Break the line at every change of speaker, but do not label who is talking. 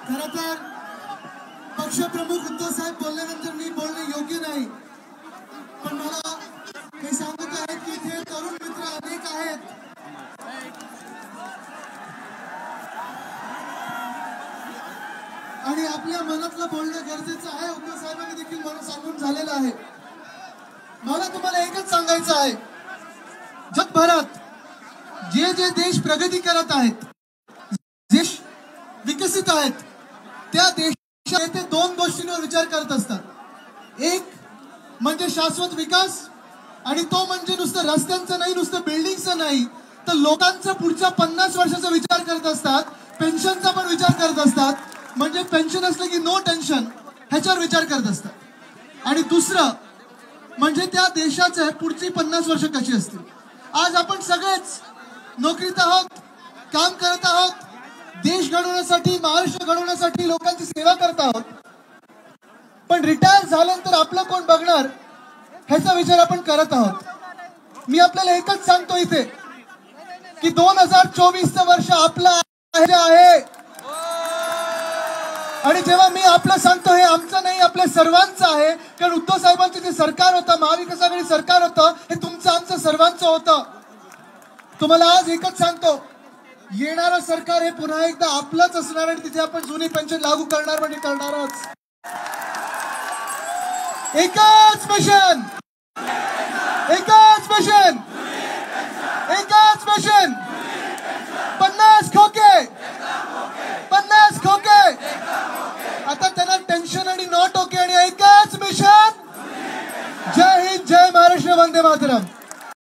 खरं तर पक्षप्रमुख उद्धव साहेब बोलल्यानंतर मी बोलणे योग्य नाही, पण मला हे सांगत आहेत की इथे तरुण मित्र अनेक आहेत आणि आपल्या मनातलं बोलणं गरजेचं आहे. उद्धव साहेबांनी देखील मला सांगून झालेलं आहे. मला तुम्हाला एकच सांगायचं आहे, जगभरात जे जे देश प्रगती करत आहेत, देश विकसित आहेत, त्या देशात ते दोन गोष्टींवर विचार करत असतात. एक म्हणजे शाश्वत विकास, आणि तो म्हणजे नुसतं रस्त्यांचं नाही, नुसतं बिल्डिंगचं नाही, तर लोकांचा पुढच्या 50 वर्षाचा विचार करत असतात. पेन्शनचा पण विचार करत असतात, म्हणजे पेन्शन असलं की नो टेन्शन ह्याच्यावर विचार करत असतात. आणि दुसरं म्हणजे त्या देशाचं पुढची 50 वर्ष कशी असतील. आज आपण सगळेच नोकरीत आहोत, काम करत आहोत, देश घडवण्यासाठी, महाराष्ट्र घडवण्यासाठी लोकांची सेवा करत आहोत, पण रिटायर झाल्यानंतर आपलं कोण बघणार ह्याचा विचार आपण करत आहोत. मी आपल्याला एकच सांगतो इथे की 2024चं वर्ष आपलं आहे. आणि जेव्हा मी आपलं सांगतो, हे आमचं नाही, आपल्या सर्वांचं आहे. कारण उद्धव साहेबांचं जे सरकार होतं, महाविकास आघाडी सरकार होतं, हे तुमचं आमचं सर्वांचं होतं. तुम्हाला आज एकच सांगतो, येणारं सरकार हे पुन्हा एकदा आपलंच असणार आणि तिथे आपण जुनी पेन्शन लागू करणार म्हणजे करणारच. एकच मिशन, एकच मिशन, एकच मिशन. 50 खोके, 50 खोके. आता त्यांना टेन्शन आणि नॉट ओके आणि एकच मिशन. जय हिंद, जय महाराष्ट्र, वंदे मातरम.